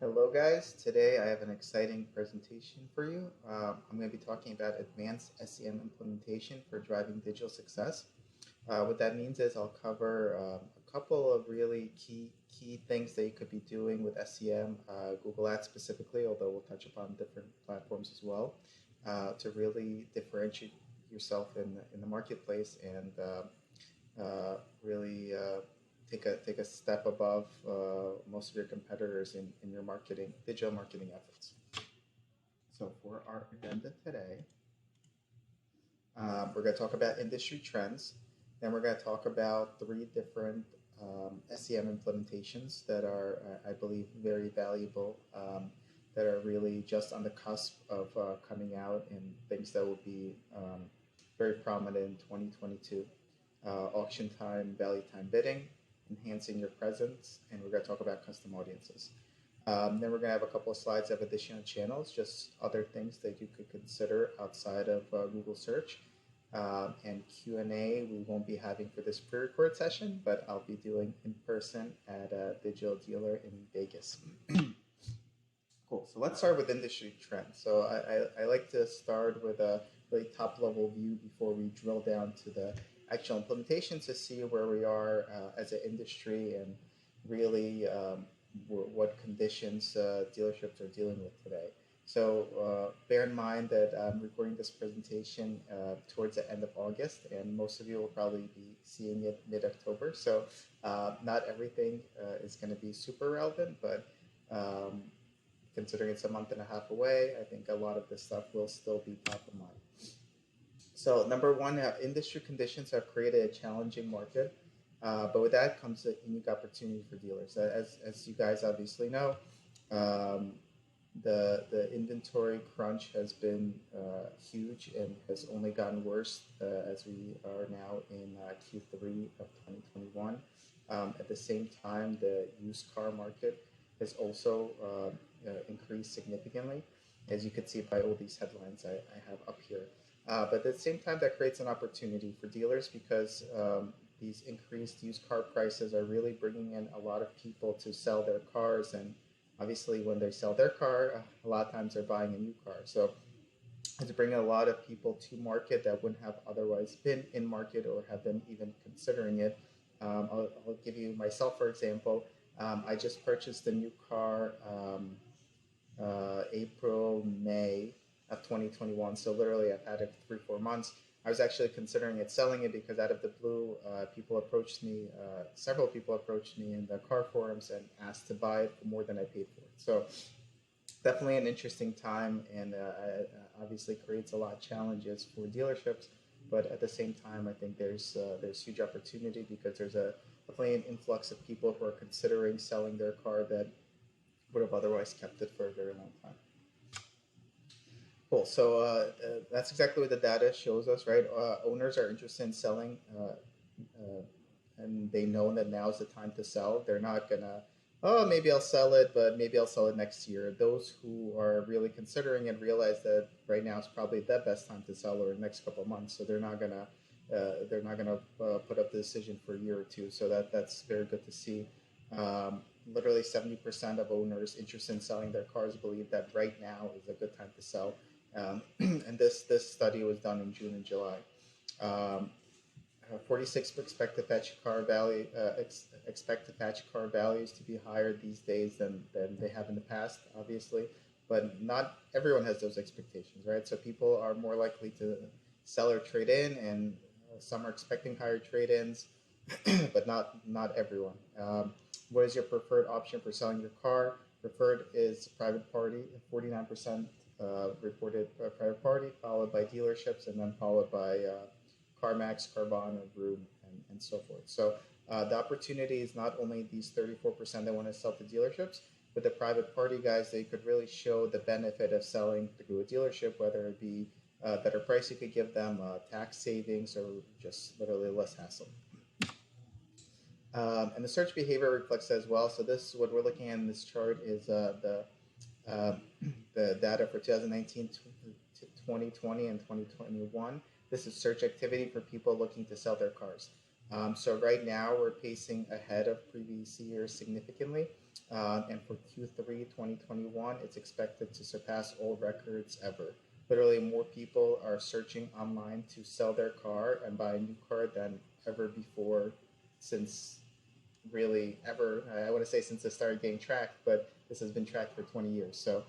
Hello guys, today I have an exciting presentation for you. I'm going to be talking about advanced SEM implementation for driving digital success. What that means is I'll cover a couple of really key things that you could be doing with SEM, Google Ads specifically, although we'll touch upon different platforms as well, to really differentiate yourself in the marketplace and really take a step above most of your competitors in your digital marketing efforts. So for our agenda today, we're going to talk about industry trends. Then we're going to talk about three different SEM implementations that are, I believe, very valuable, that are really just on the cusp of coming out, and things that will be very prominent in 2022. Auction time, value time bidding, enhancing your presence, and we're going to talk about custom audiences. Then we're going to have a couple of slides of additional channels, just other things that you could consider outside of Google search. And Q&A we won't be having for this pre-record session, but I'll be doing in person at a digital dealer in Vegas. Cool, so let's start with industry trends. So I like to start with a really top level view before we drill down to the actual implementation to see where we are as an industry and really what conditions dealerships are dealing with today. So bear in mind that I'm recording this presentation towards the end of August, and most of you will probably be seeing it mid-October. So not everything is going to be super relevant, but considering it's a month and a half away, I think a lot of this stuff will still be top of mind. So number one, industry conditions have created a challenging market, but with that comes a unique opportunity for dealers. As you guys obviously know, the inventory crunch has been huge and has only gotten worse as we are now in Q3 of 2021. At the same time, the used car market has also increased significantly, as you can see by all these headlines I have up here. But at the same time, that creates an opportunity for dealers because these increased used car prices are really bringing in a lot of people to sell their cars. And obviously, when they sell their car, a lot of times they're buying a new car. So it's bringing a lot of people to market that wouldn't have otherwise been in market or have been even considering it. I'll give you myself, for example. I just purchased a new car April, May of 2021. So literally I've had it 3-4 months. I was actually considering selling it because out of the blue, people approached me, several people approached me in the car forums and asked to buy it for more than I paid for it. So definitely an interesting time, and obviously creates a lot of challenges for dealerships. But at the same time, I think there's huge opportunity because there's definitely an influx of people who are considering selling their car that would have otherwise kept it for a very long time. Cool. So that's exactly what the data shows us, right? Owners are interested in selling, and they know that now is the time to sell. They're not gonna, oh, maybe I'll sell it, but maybe I'll sell it next year. Those who are really considering it realize that right now is probably the best time to sell, or the next couple of months. So they're not gonna put up the decision for a year or two. So that's very good to see. Literally 70% of owners interested in selling their cars believe that right now is a good time to sell. And this study was done in June and July. 46 expect to fetch car values to be higher these days than they have in the past, obviously. But not everyone has those expectations, right? So people are more likely to sell or trade in, and some are expecting higher trade-ins, but not everyone. What is your preferred option for selling your car? Preferred is private party, 49% reported private party, followed by dealerships, and then followed by CarMax, Carvana, Vroom, and so forth. So the opportunity is not only these 34% that want to sell to dealerships, but the private party guys, they could really show the benefit of selling through a dealership, whether it be a better price you could give them, tax savings, or just literally less hassle. And the search behavior reflects that as well. So this, what we're looking at in this chart is the data for 2019, 2020, and 2021. This is search activity for people looking to sell their cars. So right now we're pacing ahead of previous years significantly. And for Q3 2021, it's expected to surpass all records ever. Literally, more people are searching online to sell their car and buy a new car than ever before, since really ever. I want to say since it started getting tracked, but this has been tracked for 20 years. So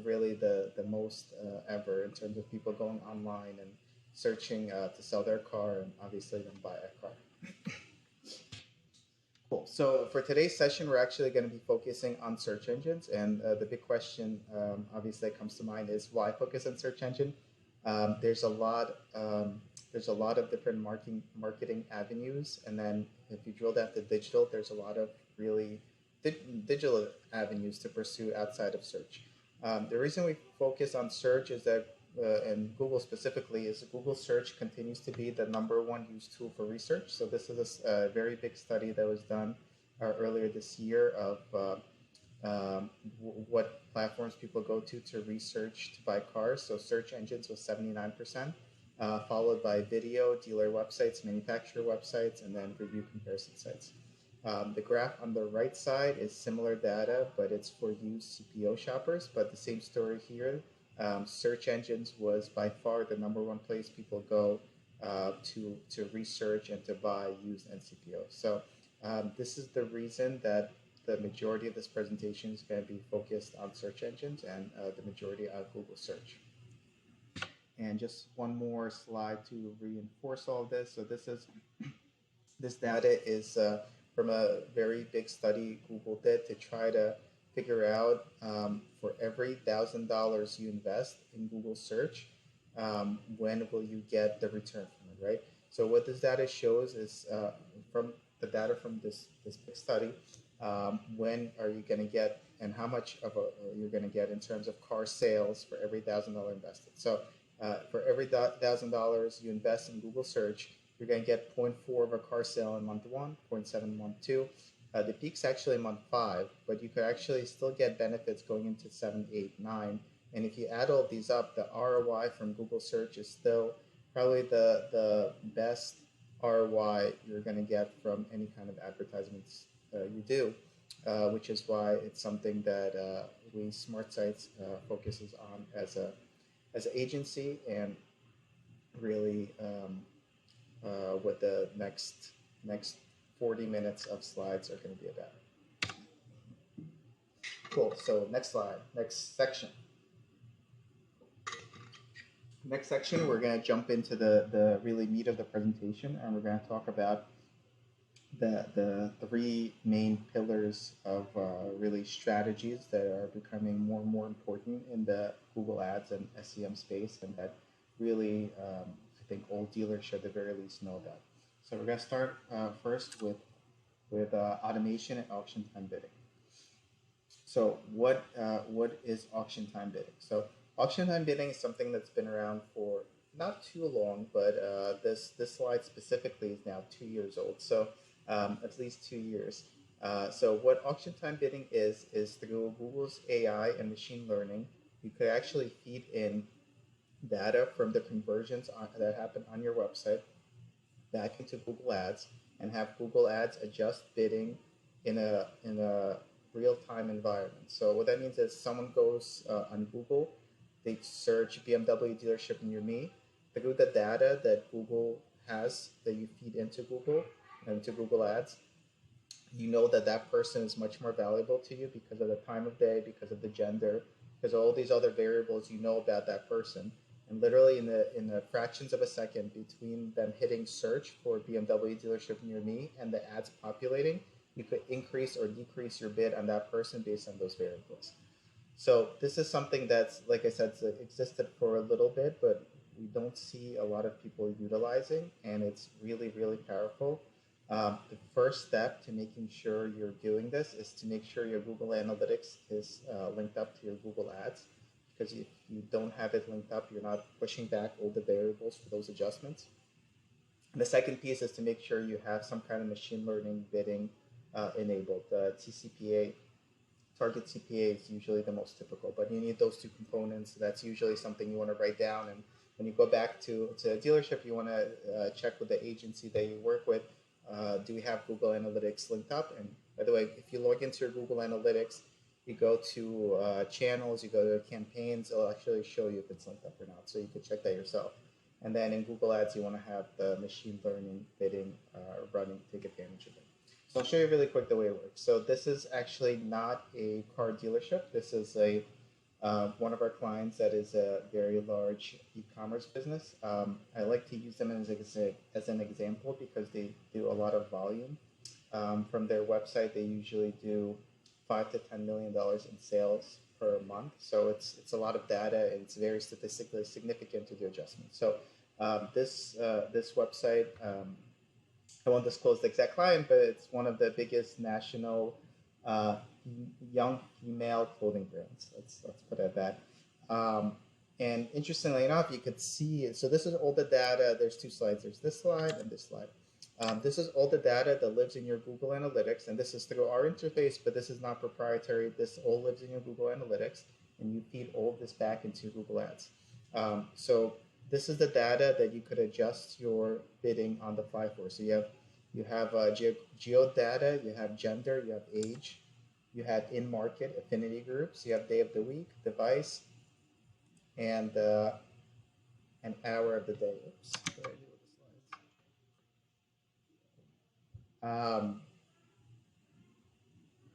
really the most ever in terms of people going online and searching to sell their car and obviously then buy a car. Cool. So for today's session, we're actually going to be focusing on search engines, and the big question, obviously, that comes to mind is why focus on search engine? There's a lot. There's a lot of different marketing avenues, and then if you drill down to digital, there's a lot of really digital avenues to pursue outside of search. The reason we focus on search is that, and Google specifically, is Google search continues to be the #1 used tool for research. So this is a very big study that was done earlier this year of what platforms people go to research to buy cars. So search engines was 79%, followed by video, dealer websites, manufacturer websites, and then review comparison sites. The graph on the right side is similar data, but it's for used CPO shoppers. But the same story here. Search engines was by far the #1 place people go to research and to buy used NCPO. So this is the reason that the majority of this presentation is going to be focused on search engines and the majority on Google search. And just one more slide to reinforce all this. So this data is from a very big study Google did to try to figure out for every $1,000 you invest in Google search, when will you get the return from it, right? So what this data shows is from the data from this big study, when are you going to get and how much of you're going to get in terms of car sales for every $1,000 invested. So for every $1,000 you invest in Google search, you're going to get 0.4 of a car sale in month 1, 0.7 in month 2. The peak's actually month 5, but you could actually still get benefits going into 7, 8, 9. And if you add all these up, the ROI from Google search is still probably the best ROI you're going to get from any kind of advertisements you do, which is why it's something that we SmartSites focuses on as an agency, and really what the next 40 minutes of slides are going to be about. Cool. So next slide, next section. Next section, we're going to jump into the really meat of the presentation, and we're going to talk about the 3 main pillars of really strategies that are becoming more and more important in the Google Ads and SEM space, and that really I think all dealers should at the very least know about. So we're going to start first with automation and auction time bidding. So what is auction time bidding? So auction time bidding is something that's been around for not too long, but this slide specifically is now 2 years old. So at least 2 years. So what auction time bidding is through Google's AI and machine learning, you could actually feed in data from the conversions that happen on your website back into Google Ads, and have Google Ads adjust bidding in a real-time environment. So what that means is someone goes on Google, they search BMW dealership near me. Through the data that Google has that you feed into Google and to Google Ads, you know that person is much more valuable to you because of the time of day, because of the gender, because of all these other variables you know about that person. And literally in the fractions of a second between them hitting search for BMW dealership near me and the ads populating, you could increase or decrease your bid on that person based on those variables. So this is something that's, like I said, existed for a little bit, but we don't see a lot of people utilizing, and it's really, really powerful. The first step to making sure you're doing this is to make sure your Google Analytics is linked up to your Google Ads, because if you don't have it linked up, you're not pushing back all the variables for those adjustments. And the second piece is to make sure you have some kind of machine learning bidding enabled. TCPA, target CPA is usually the most typical, but you need those 2 components. That's usually something you want to write down, and when you go back to a dealership, you want to check with the agency that you work with. Do we have Google Analytics linked up? And By the way, if you log into your Google Analytics, you go to channels, you go to campaigns, it'll actually show you if it's linked up or not. So you could check that yourself. And then in Google Ads, you want to have the machine learning bidding running to take advantage of it. So I'll show you really quick the way it works. So this is actually not a car dealership. This is a one of our clients that is a very large e-commerce business. I like to use them as an example because they do a lot of volume. From their website, they usually do $5 to $10 million in sales per month. So it's a lot of data, and it's very statistically significant to do adjustments. So this website, I won't disclose the exact client, but it's one of the biggest national young female clothing brands. Let's put it at that. And interestingly enough, you could see, so this is all the data. There's two slides. There's this slide and this slide. This is all the data that lives in your Google Analytics, and this is through our interface, but this is not proprietary. This all lives in your Google Analytics, and you feed all of this back into Google Ads. So this is the data that you could adjust your bidding on the fly for. So you have geo data, you have gender, you have age, you have in-market affinity groups, you have day of the week, device, and an hour of the day. Oops, what did I do with the slides?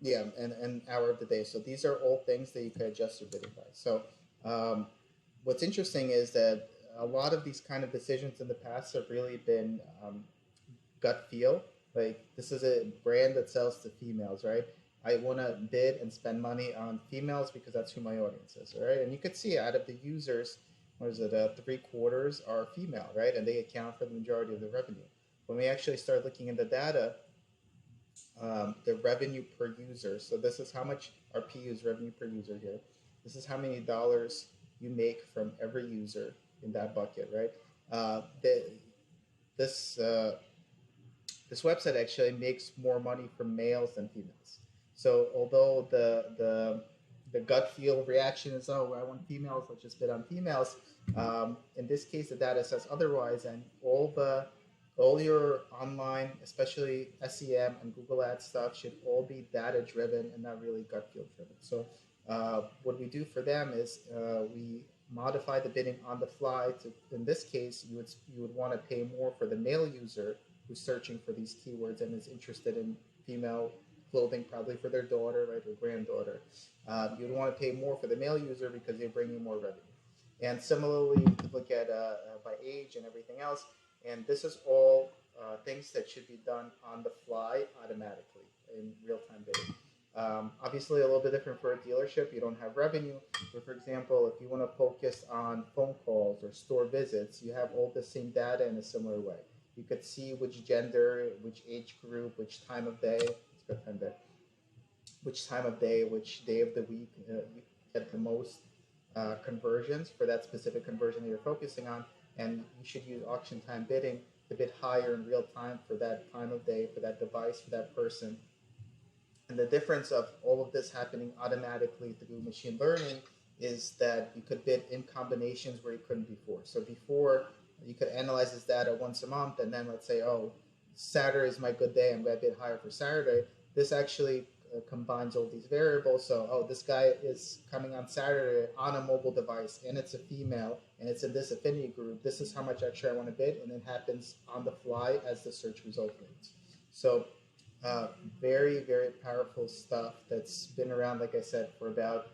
Yeah, and an hour of the day. So these are all things that you can adjust your bidding by. So what's interesting is that a lot of these kind of decisions in the past have really been gut feel. Like, this is a brand that sells to females, right? I want to bid and spend money on females because that's who my audience is, right? And you could see out of the users, what is it, 3/4 are female, right? And they account for the majority of the revenue. When we actually start looking at the data, the revenue per user, so this is how much RPU is revenue per user here. This is how many dollars you make from every user in that bucket, right? This website actually makes more money from males than females. So although the gut feel reaction is, oh, I want females, let's just bid on females. In this case, the data says otherwise, and all your online, especially SEM and Google Ads stuff, should all be data driven and not really gut feel driven. So what we do for them is we modify the bidding on the fly. In this case, you would want to pay more for the male user who's searching for these keywords and is interested in female clothing, probably for their daughter, right, or granddaughter. You'd want to pay more for the male user because they bring you more revenue. And similarly, you could look at by age and everything else. And this is all things that should be done on the fly automatically in real-time bidding. Obviously, a little bit different for a dealership. You don't have revenue. But for example, if you want to focus on phone calls or store visits, you have all the same data in a similar way. You could see which gender, which age group, which time of day. It's good time there. Which time of day, which day of the week you get the most conversions for that specific conversion that you're focusing on. And you should use auction time bidding to bid higher in real time for that time of day, for that device, for that person. And the difference of all of this happening automatically through machine learning is that you could bid in combinations where you couldn't before. So before, you could analyze this data once a month, and then let's say, oh, Saturday is my good day, I'm going to bid higher for Saturday. This actually combines all these variables. So, oh, this guy is coming on Saturday on a mobile device, and it's a female, and it's in this affinity group. This is how much extra I want to bid, and it happens on the fly as the search result rates. So very, very powerful stuff that's been around, like I said, for about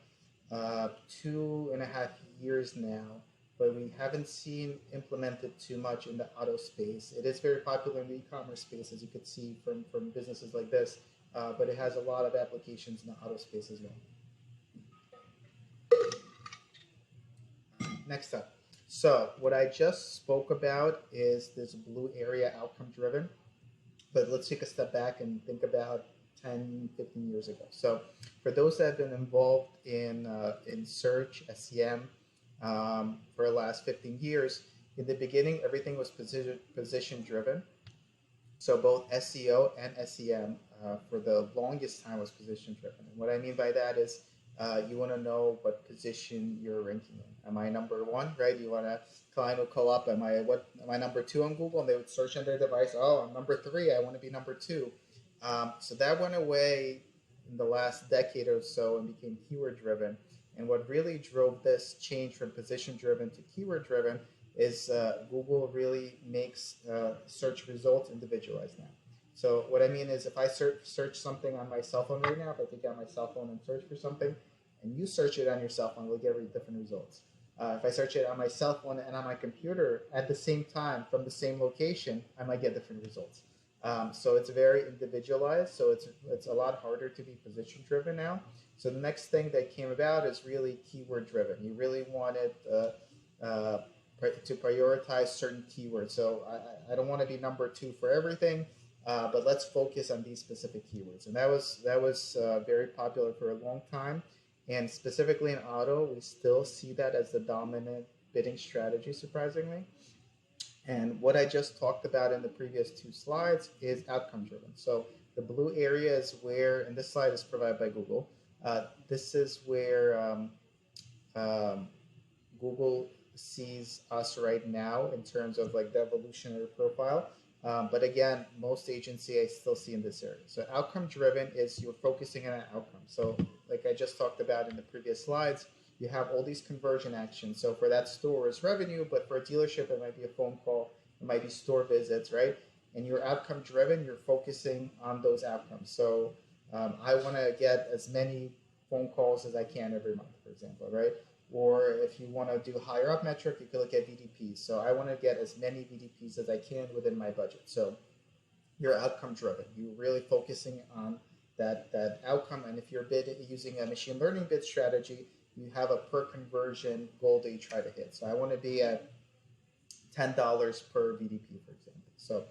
2.5 years now, but we haven't seen implemented too much in the auto space. It is very popular in the e-commerce space, as you could see from businesses like this, but it has a lot of applications in the auto space as well. Next up. So what I just spoke about is this blue area outcome driven, but let's take a step back and think about 10, 15 years ago. So for those that have been involved in search, SEM, for the last 15 years, in the beginning, everything was position driven. So both SEO and SEM for the longest time was position driven. And what I mean by that is you want to know what position you're ranking in. Am I number one, right? You want to, client will call up, am I number two on Google? And they would search on their device, oh, I'm number three, I want to be number two. So that went away in the last decade or so and became keyword driven. And what really drove this change from position driven to keyword driven is Google really makes search results individualized now. So what I mean is if I search something on my cell phone right now, if I take out my cell phone and search for something, and you search it on your cell phone, we'll get different results. If I search it on my cell phone and on my computer at the same time from the same location, I might get different results. So it's very individualized. So it's a lot harder to be position driven now. So the next thing that came about is really keyword driven. You really wanted uh, to prioritize certain keywords. So I don't want to be number two for everything, but let's focus on these specific keywords. And that was very popular for a long time. And specifically in auto, we still see that as the dominant bidding strategy, surprisingly. And what I just talked about in the previous two slides is outcome driven. So the blue area is where, and this slide is provided by Google, this is where um, Google sees us right now in terms of like the evolutionary profile. But again, most agency I still see in this area. So outcome driven is you're focusing on an outcome. So like I just talked about in the previous slides, you have all these conversion actions. So for that store is revenue, but for a dealership, it might be a phone call, it might be store visits, right? And you're outcome driven, you're focusing on those outcomes. So I want to get as many phone calls as I can every month, for example, right? Or if you want to do higher up metric, you could look at VDPs. So I want to get as many VDPs as I can within my budget. So you're outcome driven. You're really focusing on that outcome. And if you're using a machine learning bid strategy, you have a per conversion goal that you try to hit. So I want to be at $10 per VDP, for example. So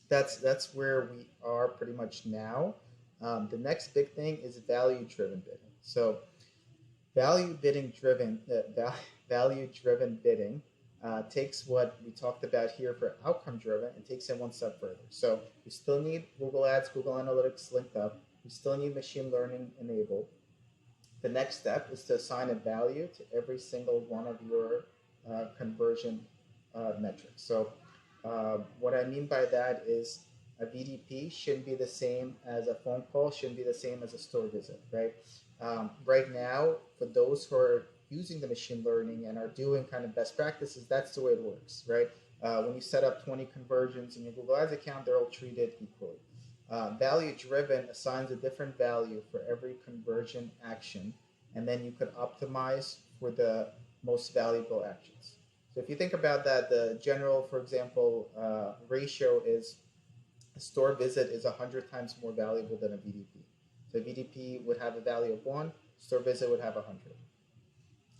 that's where we are pretty much now. The next big thing is value driven bidding. So value driven bidding takes what we talked about here for outcome driven and takes it one step further. So we still need Google Ads, Google Analytics linked up. We still need machine learning enabled. The next step is to assign a value to every single one of your conversion metrics. So what I mean by that is a VDP shouldn't be the same as a phone call, shouldn't be the same as a store visit, right? Right now, for those who are using the machine learning and are doing kind of best practices, that's the way it works, right? When you set up 20 conversions in your Google Ads account, they're all treated equally. Value driven assigns a different value for every conversion action, and then you could optimize for the most valuable actions. So if you think about that, the general, for example, ratio is a store visit is 100 times more valuable than a VDP. So VDP would have a value of 1, store visit would have 100.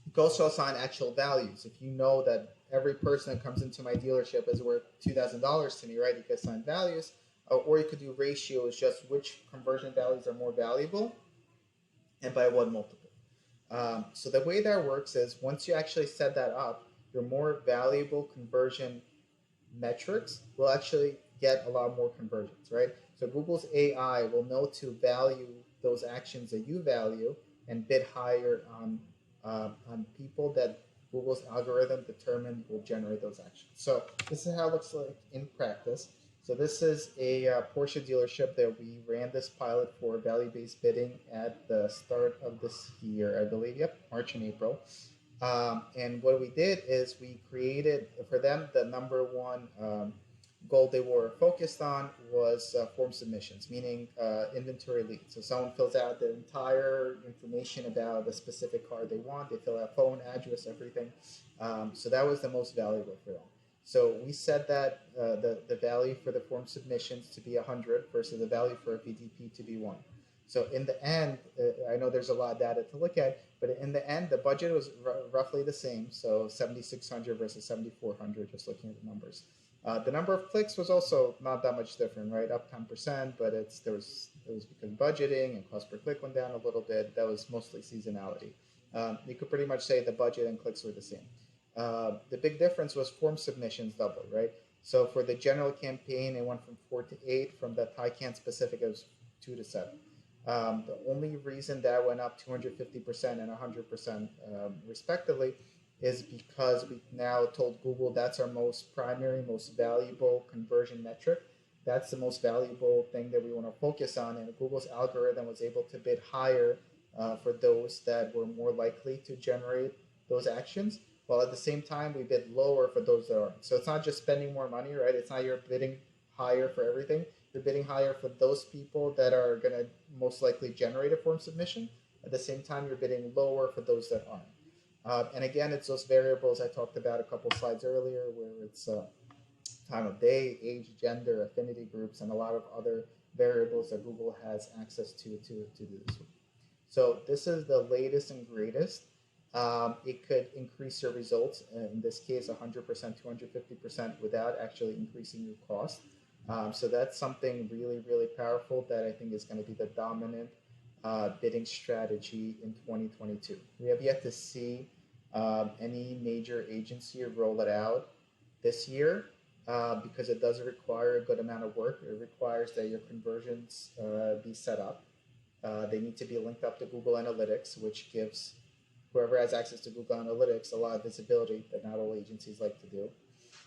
You can also assign actual values. If you know that every person that comes into my dealership is worth $2,000 to me, right? You can assign values. Or you could do ratios, just which conversion values are more valuable and by what multiple. So the way that works is once you actually set that up, your more valuable conversion metrics will actually get a lot more conversions, right? So Google's AI will know to value those actions that you value and bid higher on people that Google's algorithm determined will generate those actions. So this is how it looks like in practice. So this is a Porsche dealership that we ran this pilot for value-based bidding at the start of this year, I believe. Yep, March and April. And what we did is we created for them the number one goal they were focused on was form submissions, meaning inventory leads. So someone fills out the entire information about the specific car they want. They fill out phone, address, everything. So that was the most valuable for them. So we set that the value for the form submissions to be 100 versus the value for a VDP to be 1. So in the end, I know there's a lot of data to look at, but in the end, the budget was roughly the same. So 7,600 versus 7,400, just looking at the numbers. The number of clicks was also not that much different, right? Up 10%, but it was because budgeting and cost per click went down a little bit. That was mostly seasonality. You could pretty much say the budget and clicks were the same. The big difference was form submissions doubled, right? So for the general campaign, it went from 4 to 8. From the Taycan specific, it was 2 to 7. The only reason that went up 250% and 100% respectively is because we now told Google that's our most primary, most valuable conversion metric. that's the most valuable thing that we want to focus on. And Google's algorithm was able to bid higher for those that were more likely to generate those actions, while at the same time we bid lower for those that aren't. So it's not just spending more money, right? It's not you're bidding higher for everything. You're bidding higher for those people that are going to most likely generate a form submission. At the same time, you're bidding lower for those that aren't. And again, it's those variables I talked about a couple slides earlier, where it's time of day, age, gender, affinity groups, and a lot of other variables that Google has access to do this. So this is the latest and greatest. It could increase your results, in this case 100%, 250% without actually increasing your cost. So that's something really, really powerful that I think is going to be the dominant bidding strategy in 2022. We have yet to see any major agency roll it out this year because it does require a good amount of work. It requires that your conversions be set up. They need to be linked up to Google Analytics, which gives whoever has access to Google Analytics a lot of visibility that not all agencies like to do.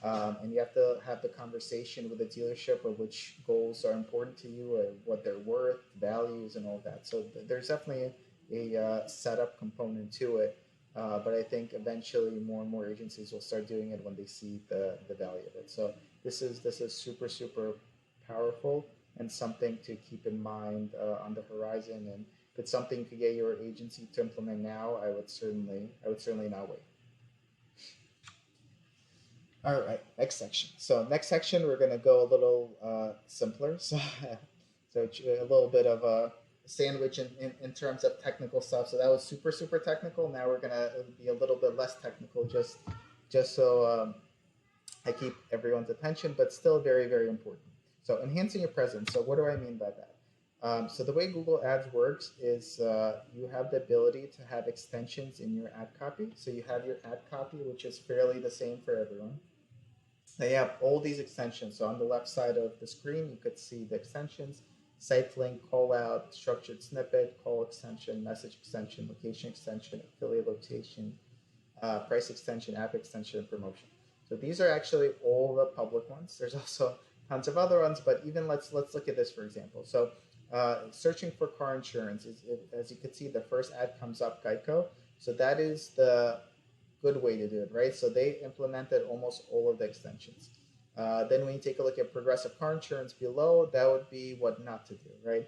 And you have to have the conversation with the dealership of which goals are important to you, and what they're worth, values, and all that. So there's definitely a setup component to it. But I think eventually more and more agencies will start doing it when they see the value of it. So this is super, super powerful and something to keep in mind on the horizon. And if it's something you could get your agency to implement now, I would certainly not wait. All right, next section. So next section, we're going to go a little simpler. So a little bit of a sandwich in terms of technical stuff. So that was super, super technical. Now we're going to be a little bit less technical, just so I keep everyone's attention, but still very, very important. So enhancing your presence. So what do I mean by that? So the way Google Ads works is you have the ability to have extensions in your ad copy. So you have your ad copy, which is fairly the same for everyone. Now you have all these extensions. So on the left side of the screen, you could see the extensions: site link, call out, structured snippet, call extension, message extension, location extension, affiliate location, price extension, app extension, and promotion. So these are actually all the public ones. There's also tons of other ones, but even let's look at this, for example. So searching for car insurance, as you can see, the first ad comes up, Geico. So that is the good way to do it, right? So they implemented almost all of the extensions. Then when you take a look at progressive car insurance below, that would be what not to do, right?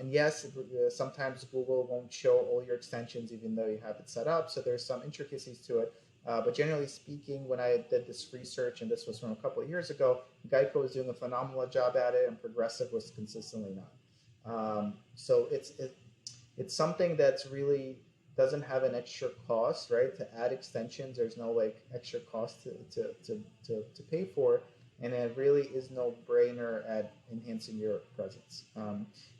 And yes, sometimes Google won't show all your extensions even though you have it set up. So there's some intricacies to it. But generally speaking, when I did this research, and this was from a couple of years ago, Geico was doing a phenomenal job at it, and Progressive was consistently not. So it's something that's really doesn't have an extra cost, right? To add extensions, there's no like extra cost to pay for, and it really is no brainer at enhancing your presence.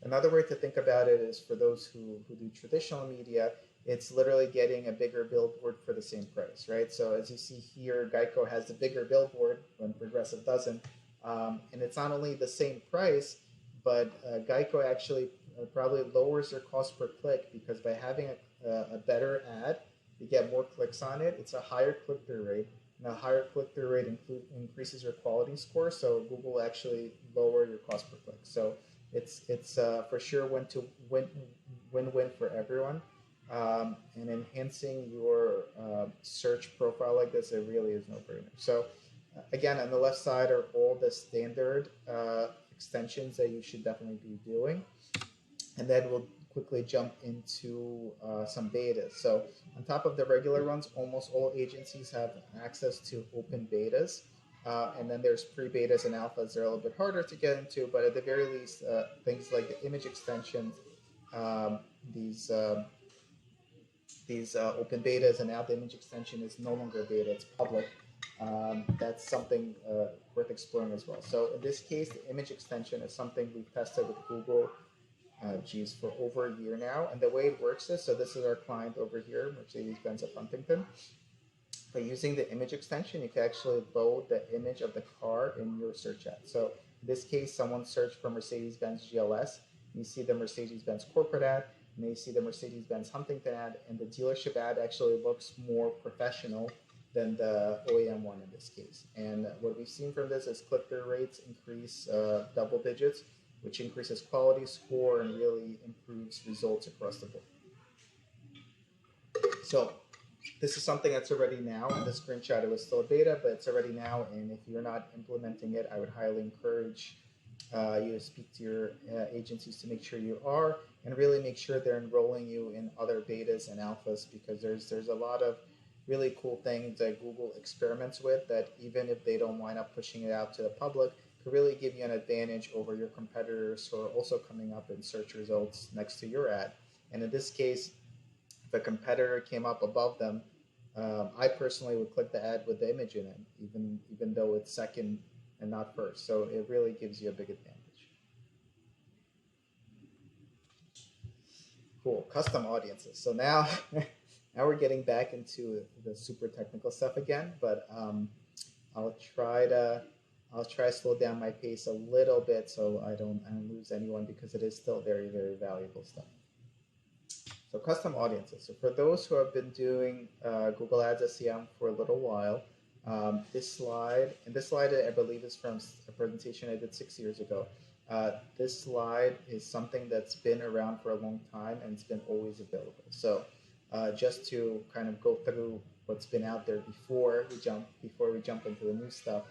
Another way to think about it is for those who do traditional media, it's literally getting a bigger billboard for the same price, right? So as you see here, Geico has the bigger billboard when Progressive doesn't, and it's not only the same price, but Geico actually probably lowers their cost per click, because by having a better ad, you get more clicks on it. It's a higher click-through rate, and a higher click-through rate increases your quality score. So Google actually lower your cost per click. So it's for sure win-win for everyone. And enhancing your search profile like this, it really is no brainer. So again, on the left side are all the standard extensions that you should definitely be doing. And then we'll quickly jump into some betas. So on top of the regular ones, almost all agencies have access to open betas. And then there's pre-betas and alphas. They're a little bit harder to get into, but at the very least, things like the image extensions, these open betas, and now the image extension is no longer beta, it's public. That's something worth exploring as well. So in this case, the image extension is something we've tested with Google for over a year now. And the way it works is, so this is our client over here, Mercedes-Benz of Huntington. By using the image extension, you can actually load the image of the car in your search ad. So in this case, someone searched for Mercedes-Benz GLS. You see the Mercedes-Benz corporate ad, and you see the Mercedes-Benz Huntington ad, and the dealership ad actually looks more professional than the OEM one in this case. And what we've seen from this is click-through rates increase double digits, which increases quality score and really improves results across the board. So this is something that's already now. In the screenshot, it was still beta, but it's already now. And if you're not implementing it, I would highly encourage you to speak to your agencies to make sure you are, and really make sure they're enrolling you in other betas and alphas, because there's a lot of really cool things that Google experiments with that, even if they don't wind up pushing it out to the public, could really give you an advantage over your competitors who are also coming up in search results next to your ad. And in this case, if a competitor came up above them, I personally would click the ad with the image in it, even though it's second and not first. So it really gives you a big advantage. Cool, custom audiences. So now, now we're getting back into the super technical stuff again, but I'll try to slow down my pace a little bit so I don't lose anyone, because it is still very, very valuable stuff. So custom audiences. So for those who have been doing Google Ads SEM for a little while, this slide I believe is from a presentation I did 6 years ago. This slide is something that's been around for a long time, and it's been always available. So just to kind of go through what's been out there before we jump into the new stuff.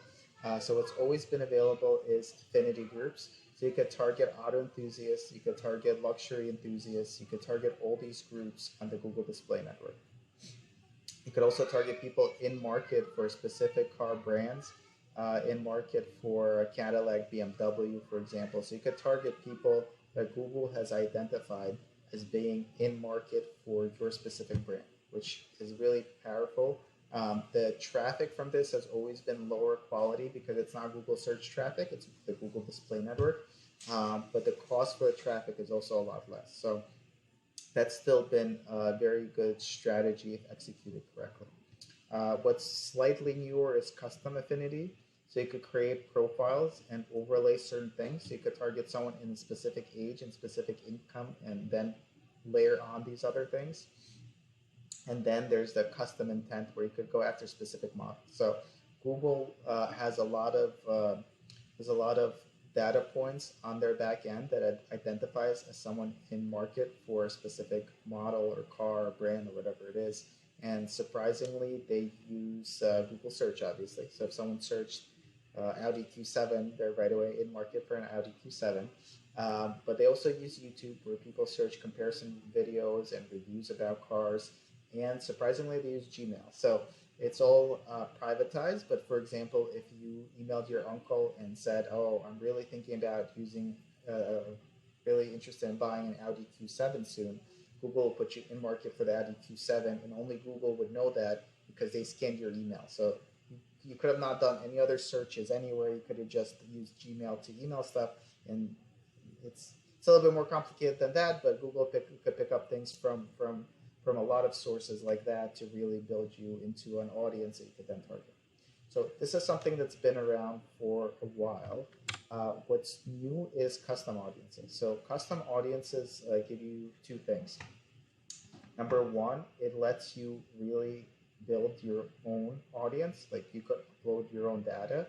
So what's always been available is affinity groups. So you could target auto enthusiasts, you could target luxury enthusiasts, you could target all these groups on the Google Display Network. You could also target people in market for specific car brands, in market for Cadillac, BMW, for example. So you could target people that Google has identified as being in market for your specific brand, which is really powerful. The traffic from this has always been lower quality because it's not Google search traffic, it's the Google Display Network. But the cost for the traffic is also a lot less. So that's still been a very good strategy if executed correctly. What's slightly newer is custom affinity. So you could create profiles and overlay certain things. So you could target someone in a specific age and specific income, and then layer on these other things. And then there's the custom intent, where you could go after specific models. So Google has a lot of data points on their back end that identifies as someone in market for a specific model or car or brand or whatever it is. And surprisingly, they use Google search, obviously. So if someone searched Audi Q7, they're right away in market for an Audi Q7. But they also use YouTube, where people search comparison videos and reviews about cars. And surprisingly, they use Gmail. So it's all privatized. But for example, if you emailed your uncle and said, "Oh, I'm really thinking about really interested in buying an Audi Q7 soon," Google will put you in market for the Audi Q7, and only Google would know that because they scanned your email. So you could have not done any other searches anywhere. You could have just used Gmail to email stuff, and it's a little bit more complicated than that. But Google could pick up things from a lot of sources like that to really build you into an audience that you could then target. So this is something that's been around for a while. What's new is custom audiences. So custom audiences give you two things. Number one, it lets you really build your own audience. Like, you could upload your own data.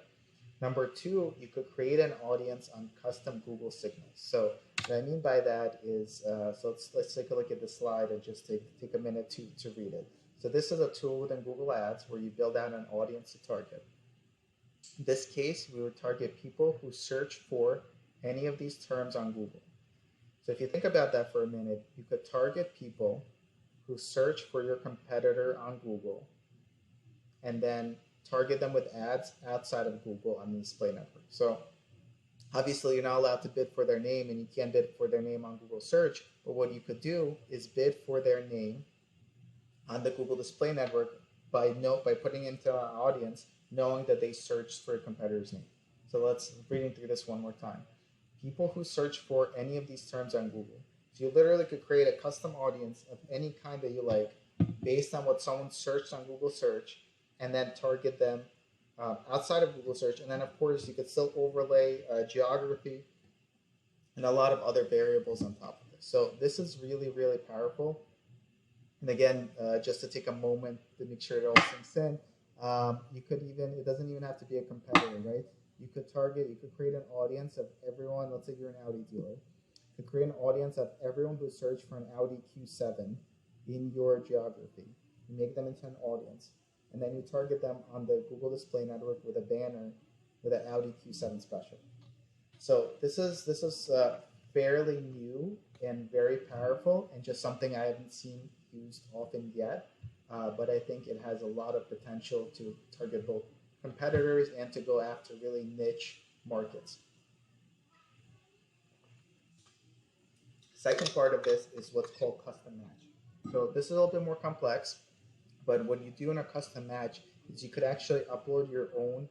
Number two, you could create an audience on custom Google signals. So what I mean by that is, so let's take a look at the slide and just take a minute to read it. So this is a tool within Google Ads where you build out an audience to target. In this case, we would target people who search for any of these terms on Google. So if you think about that for a minute, you could target people who search for your competitor on Google, and then target them with ads outside of Google on the display network. So obviously, you're not allowed to bid for their name, and you can't bid for their name on Google search. But what you could do is bid for their name on the Google Display Network by putting into an audience, knowing that they searched for a competitor's name. So let's reading through this one more time. People who search for any of these terms on Google. So you literally could create a custom audience of any kind that you like based on what someone searched on Google search, and then target them outside of Google search. And then, of course, you could still overlay geography and a lot of other variables on top of this. So this is really, really powerful. And again, just to take a moment to make sure it all sinks in, You could even, it doesn't even have to be a competitor, right? You could target, you could create an audience of everyone. Let's say you're an Audi dealer. You could create an audience of everyone who searched for an Audi Q7 in your geography. You make them into an audience, and then you target them on the Google Display Network with a banner with an Audi Q7 special. So this is fairly new and very powerful, and just something I haven't seen used often yet. But I think it has a lot of potential to target both competitors and to go after really niche markets. Second part of this is what's called custom match. So this is a little bit more complex, but what you do in a custom match is you could actually upload your own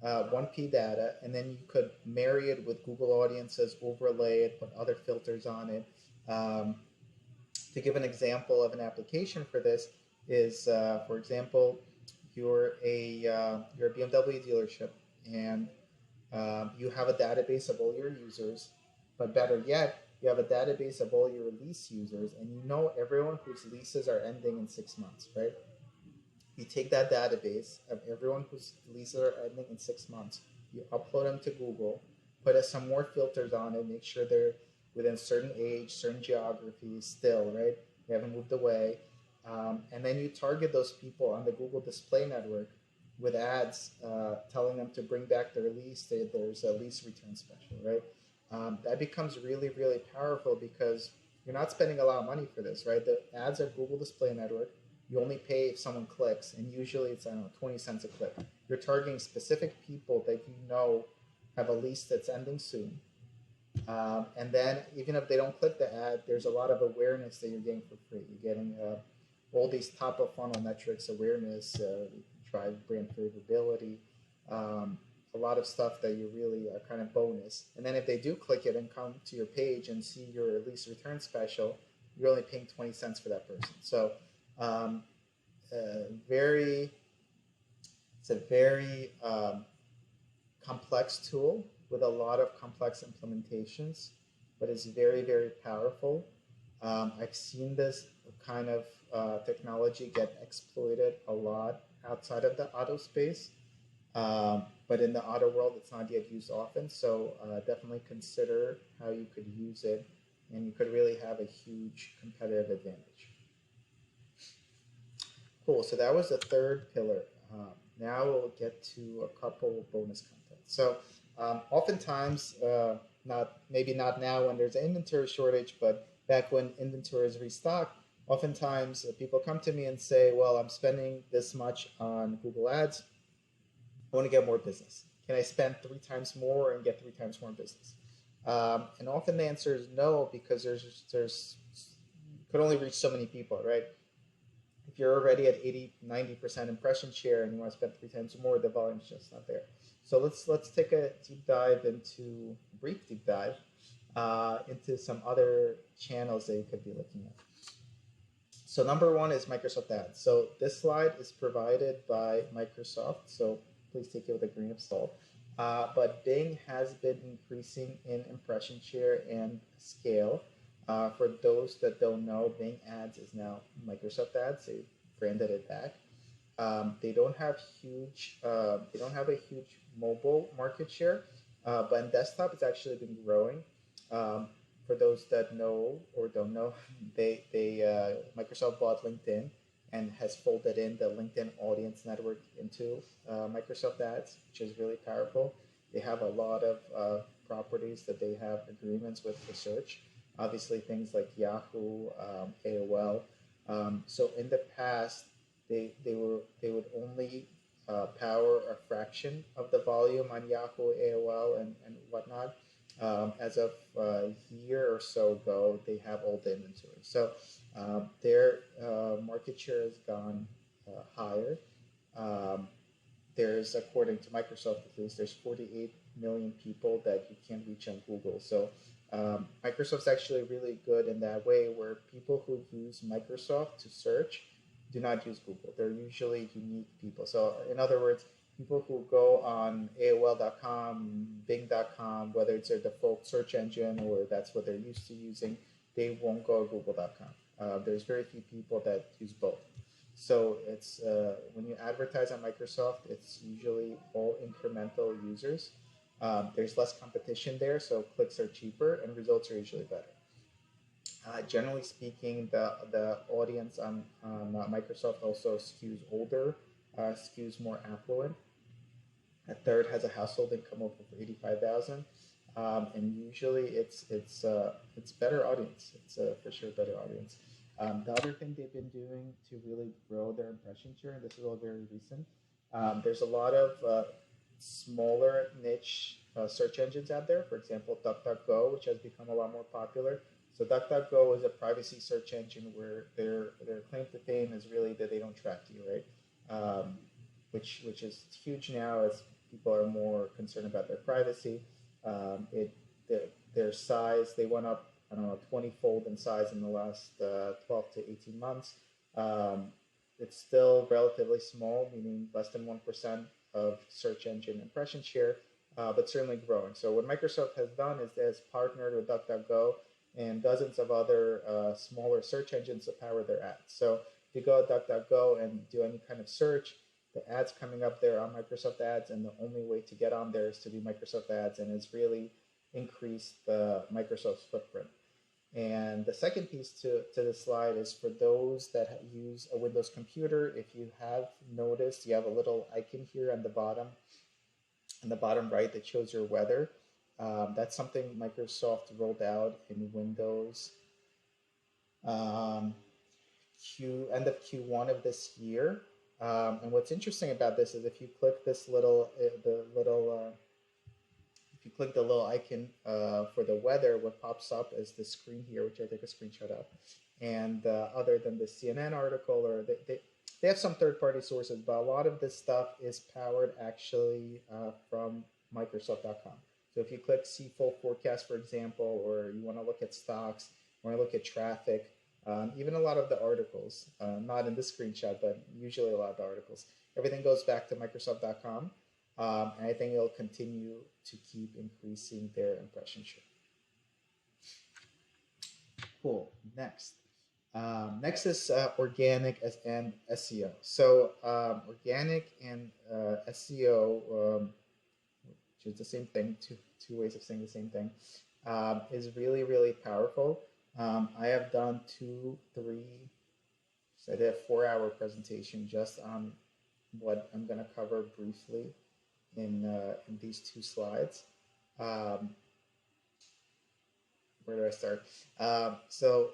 1P data, and then you could marry it with Google Audiences, overlay it, put other filters on it. To give an example of an application for this is, for example, you're a BMW dealership, and you have a database of all your users, but better yet, you have a database of all your lease users, and you know everyone whose leases are ending in 6 months, right? You take that database of everyone whose leases are ending in 6 months, you upload them to Google, put some more filters on it, make sure they're within certain age, certain geographies still, right? They haven't moved away. And then you target those people on the Google Display Network with ads telling them to bring back their lease. There's a lease return special, right? That becomes really, really powerful because you're not spending a lot of money for this, right? The ads are Google Display Network. You only pay if someone clicks, and usually it's, I don't know, 20 cents a click. You're targeting specific people that you know have a lease that's ending soon. And then even if they don't click the ad, there's a lot of awareness that you're getting for free. You're getting all these top of funnel metrics, awareness, drive brand favorability, a lot of stuff that you really are kind of bonus. And then if they do click it and come to your page and see your lease return special, you're only paying 20 cents for that person. So very, it's a very complex tool with a lot of complex implementations, but it's very, very powerful. I've seen this kind of technology get exploited a lot outside of the auto space, but in the auto world, it's not yet used often. So definitely consider how you could use it, and you could really have a huge competitive advantage. Cool, so that was the third pillar. Now we'll get to a couple bonus content. So oftentimes, maybe not now when there's an inventory shortage, but back when inventory is restocked, oftentimes people come to me and say, well, I'm spending this much on Google Ads. I want to get more business. Can I spend 3 times more and get 3 times more business? And often the answer is no, because there's could only reach so many people, right? If you're already at 80-90% impression share and you want to spend 3 times more, the volume's just not there. So let's take a brief deep dive into some other channels that you could be looking at. So number one is Microsoft Ads. So this slide is provided by Microsoft, so please take it with a grain of salt. But Bing has been increasing in impression share and scale. For those that don't know, Bing Ads is now Microsoft Ads. They branded it back. They don't have a huge mobile market share, but in desktop, it's actually been growing. For those that know or don't know, Microsoft bought LinkedIn and has folded in the LinkedIn Audience Network into Microsoft Ads, which is really powerful. They have a lot of properties that they have agreements with for search. Obviously, things like Yahoo, AOL. So in the past, they would only power a fraction of the volume on Yahoo, AOL, and whatnot. As of a year or so ago, they have all the inventory. So their market share has gone higher. There's, according to Microsoft at least, there's 48 million people that you can't reach on Google. So Microsoft's actually really good in that way, where people who use Microsoft to search do not use Google. They're usually unique people. So in other words, people who go on AOL.com, Bing.com, whether it's their default search engine or that's what they're used to using, they won't go to Google.com. There's very few people that use both. So it's when you advertise on Microsoft, it's usually all incremental users. There's less competition there, so clicks are cheaper and results are usually better. Generally speaking, the audience on Microsoft also skews older, skews more affluent. A third has a household income of over 85,000, and usually it's better audience. It's for sure better audience. The other thing they've been doing to really grow their impression share, and this is all very recent, there's a lot of smaller niche search engines out there. For example, DuckDuckGo, which has become a lot more popular. So DuckDuckGo is a privacy search engine where their claim to fame is really that they don't track you, right? Which is huge now as people are more concerned about their privacy. It their size, they went up, I don't know, 20-fold in size in the last 12 to 18 months. It's still relatively small, meaning less than 1% of search engine impression share, but certainly growing. So what Microsoft has done is it has partnered with DuckDuckGo and dozens of other smaller search engines to power their ads. So if you go to DuckDuckGo and do any kind of search, the ads coming up there are Microsoft ads, and the only way to get on there is to do Microsoft ads, and it's really increased Microsoft's footprint. And the second piece to this slide is for those that use a Windows computer. If you have noticed, you have a little icon here on the bottom right that shows your weather. That's something Microsoft rolled out in Windows end of Q1 of this year. And what's interesting about this is if you click this little if you click the little icon for the weather, what pops up is the screen here, which I take a screenshot of. And other than the CNN article, or they have some third-party sources, but a lot of this stuff is powered actually from Microsoft.com. So if you click see full forecast, for example, or you want to look at stocks, want to look at traffic, even a lot of the articles, not in this screenshot, but usually a lot of the articles, everything goes back to Microsoft.com. And I think it'll continue to keep increasing their impression share. Cool. Next. Next is organic and SEO. So organic and SEO, which is the same thing, two ways of saying the same thing, is really, really powerful. I have done 2, 3, so I did a 4-hour presentation just on what I'm going to cover briefly in these 2 slides. Where do I start? So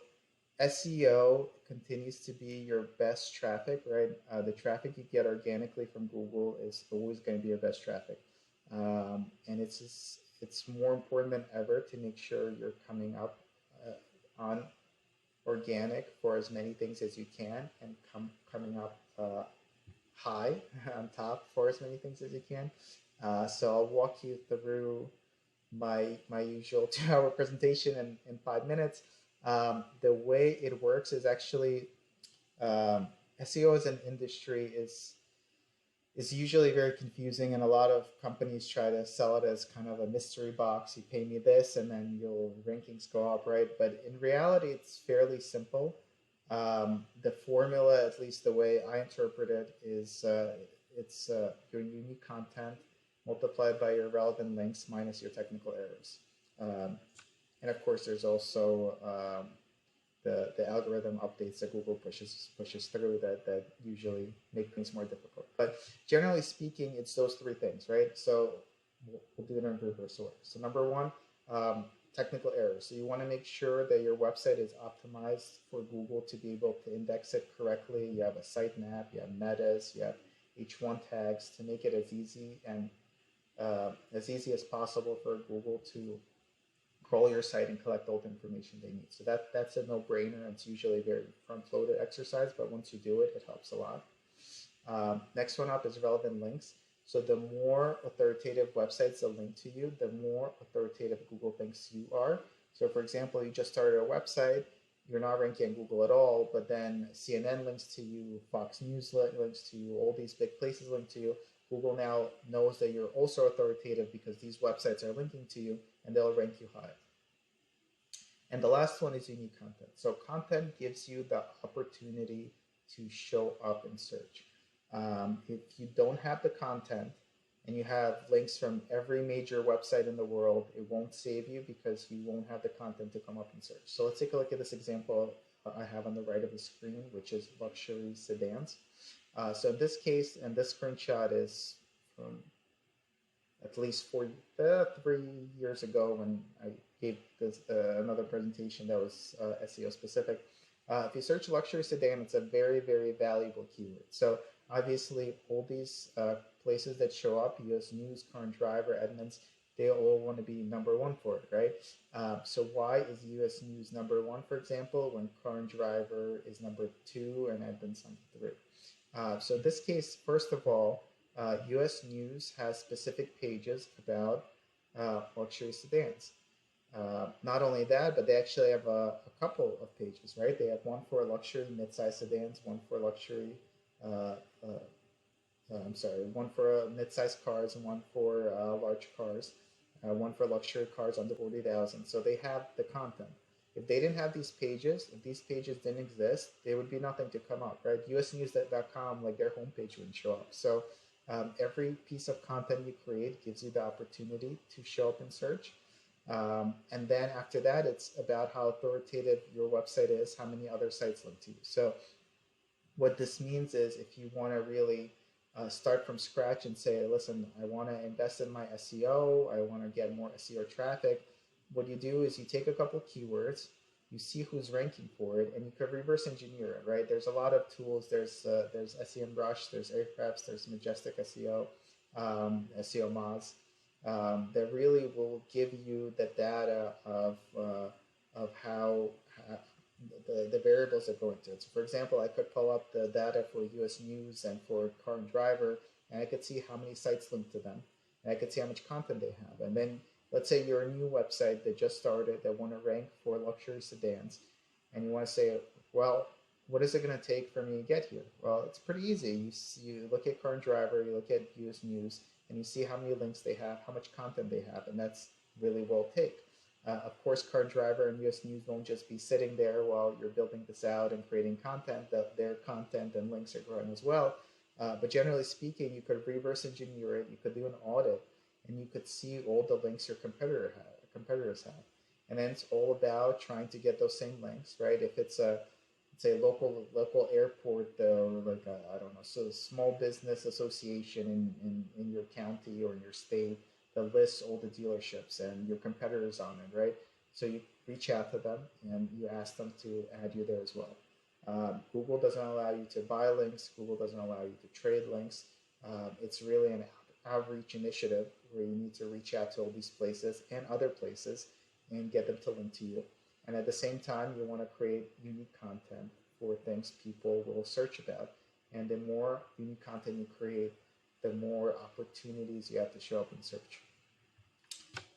SEO continues to be your best traffic, right? The traffic you get organically from Google is always going to be your best traffic. And it's more important than ever to make sure you're coming up on organic for as many things as you can, and coming up high on top for as many things as you can. So I'll walk you through my usual 2-hour presentation in 5 minutes. The way it works is actually SEO as an industry is usually very confusing, and a lot of companies try to sell it as kind of a mystery box. You pay me this and then your rankings go up, right? But in reality, it's fairly simple. The formula, at least the way I interpret it, is it's your unique content multiplied by your relevant links minus your technical errors. And of course, there's also the algorithm updates that Google pushes through that usually make things more difficult. But generally speaking, it's those 3 things, right? So we'll do it in reverse order. So number 1, technical errors. So you want to make sure that your website is optimized for Google to be able to index it correctly. You have a sitemap, you have metas, you have H1 tags to make it as easy as possible for Google to crawl your site and collect all the information they need. So that's a no-brainer. It's usually a very front-loaded exercise, but once you do it, it helps a lot. Next one up is relevant links. So the more authoritative websites that link to you, the more authoritative Google thinks you are. So for example, you just started a website, you're not ranking on Google at all, but then CNN links to you, Fox News links to you, all these big places link to you. Google now knows that you're also authoritative because these websites are linking to you, and they'll rank you high. And the last one is unique content. So content gives you the opportunity to show up in search. If you don't have the content and you have links from every major website in the world, it won't save you because you won't have the content to come up in search. So let's take a look at this example I have on the right of the screen, which is luxury sedans. So in this case, and this screenshot is from at least 3 years ago when I gave this another presentation that was SEO specific. If you search luxury sedan, it's a very, very valuable keyword. So obviously all these places that show up, US News, Current Driver, Edmunds, they all want to be number one for it, right? So why is US News number one, for example, when Current Driver is number two and Edmunds number three? So in this case, first of all, US News has specific pages about luxury sedans. Not only that, but they actually have a couple of pages, right? They have one for luxury mid-size sedans, one for luxury, one for mid-size cars, and one for large cars, one for luxury cars under 40,000. So they have the content. If they didn't have these pages, if these pages didn't exist, there would be nothing to come up, right? usnews.com, like their homepage wouldn't show up. So every piece of content you create gives you the opportunity to show up in search. And then after that, it's about how authoritative your website is, how many other sites link to you. So what this means is if you want to really start from scratch and say, listen, I want to invest in my SEO, I want to get more SEO traffic, what you do is you take a couple keywords, you see who's ranking for it, and you could reverse engineer it, right? There's a lot of tools. There's SEMrush, there's Ahrefs, there's Majestic SEO, SEO Moz, that really will give you the data of how the variables that go into it. So for example, I could pull up the data for US News and for Car and Driver, and I could see how many sites link to them, and I could see how much content they have. And then let's say you're a new website that just started that want to rank for luxury sedans, and you want to say, well, what is it going to take for me to get here? Well, it's pretty easy. You look at Car and Driver, you look at US News, and you see how many links they have, how much content they have, and that's really what it'll take. Of course, Car and Driver and US News won't just be sitting there while you're building this out and creating content. Their content and links are growing as well. But generally speaking, you could reverse engineer it, you could do an audit, and you could see all the links your competitors have. And then it's all about trying to get those same links, right? If it's a local airport, or like I don't know, so small business association in your county or in your state that lists all the dealerships and your competitors on it, right? So you reach out to them and you ask them to add you there as well. Google doesn't allow you to buy links. Google doesn't allow you to trade links. It's really an outreach initiative where you need to reach out to all these places and other places and get them to link to you. And at the same time, you want to create unique content for things people will search about. And the more unique content you create, the more opportunities you have to show up in search.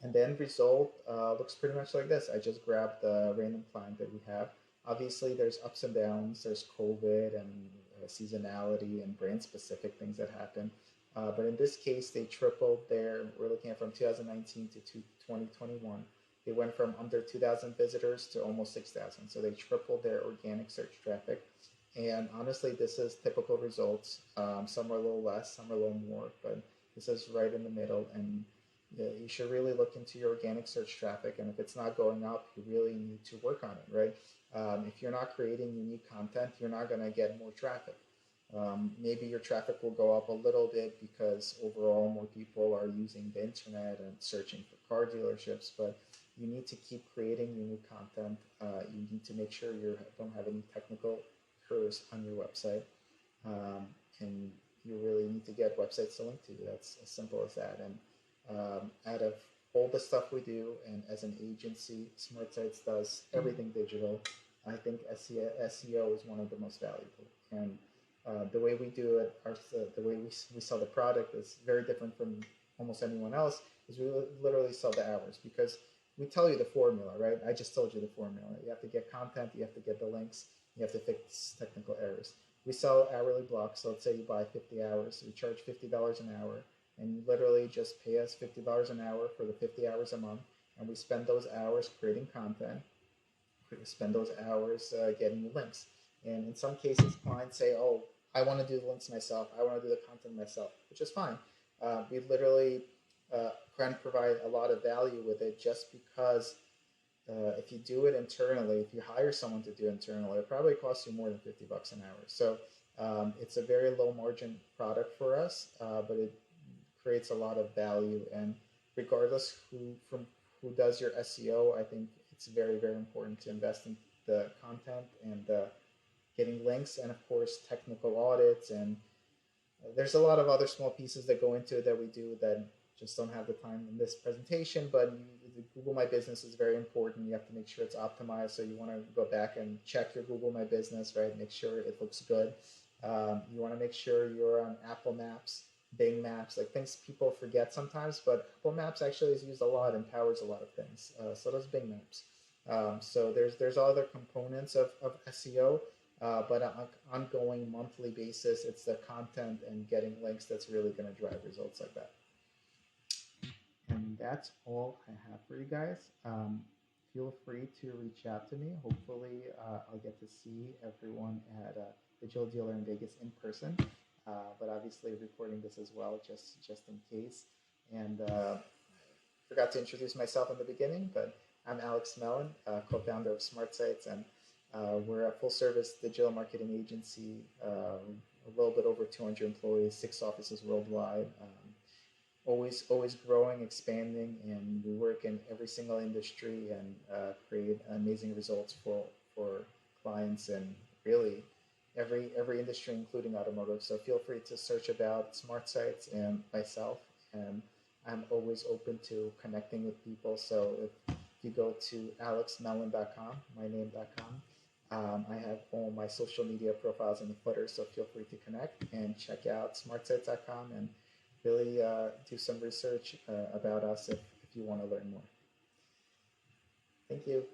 And the end result looks pretty much like this. I just grabbed the random client that we have. Obviously, there's ups and downs. There's COVID and seasonality and brand-specific things that happen. But in this case, they tripled we're looking at from 2019 to 2021. They went from under 2,000 visitors to almost 6,000. So they tripled their organic search traffic. And honestly, this is typical results. Some are a little less, some are a little more, but this is right in the middle. And you should really look into your organic search traffic. And if it's not going up, you really need to work on it, right? If you're not creating unique content, you're not going to get more traffic. Maybe your traffic will go up a little bit because overall more people are using the internet and searching for car dealerships, but you need to keep creating unique content. You need to make sure you don't have any technical errors on your website, and you really need to get websites to link to you. That's as simple as that. And out of all the stuff we do, and as an agency, SmartSites does everything digital. I think SEO is one of the most valuable. And the way we do it, the way we sell the product is very different from almost anyone else. Is we literally sell the hours, because we tell you the formula, right? I just told you the formula. You have to get content, you have to get the links, you have to fix technical errors. We sell hourly blocks. So let's say you buy 50 hours. We charge $50 an hour, and you literally just pay us $50 an hour for the 50 hours a month. And we spend those hours creating content. We spend those hours getting you links. And in some cases, clients say, "Oh, I want to do the links myself. I want to do the content myself," which is fine. We literally can provide a lot of value with it just because if you do it internally, if you hire someone to do it internally, it probably costs you more than $50 an hour. So it's a very low margin product for us, but it creates a lot of value. And regardless who does your SEO, I think it's very, very important to invest in the content and getting links, and of course technical audits. And there's a lot of other small pieces that go into it that we do that just don't have the time in this presentation, but Google My Business is very important. You have to make sure it's optimized. So you want to go back and check your Google My Business, right? Make sure it looks good. You want to make sure you're on Apple Maps, Bing Maps, like things people forget sometimes, but Apple Maps actually is used a lot and powers a lot of things. So does Bing Maps. So there's other components of SEO, but on an ongoing monthly basis, it's the content and getting links that's really going to drive results like that. And that's all I have for you guys. Feel free to reach out to me. Hopefully, I'll get to see everyone at Digital Dealer in Vegas in person. But obviously, recording this as well, just in case. And forgot to introduce myself in the beginning, but I'm Alex Mellon, co-founder of SmartSites, and we're a full-service digital marketing agency, a little bit over 200 employees, 6 offices worldwide. Always growing, expanding, and we work in every single industry and create amazing results for clients and really every industry, including automotive. So feel free to search about SmartSites and myself, and I'm always open to connecting with people. So if you go to alexmellon.com, my name.com, I have all my social media profiles in the footer, so feel free to connect and check out smartsites.com and really do some research about us if you want to learn more. Thank you.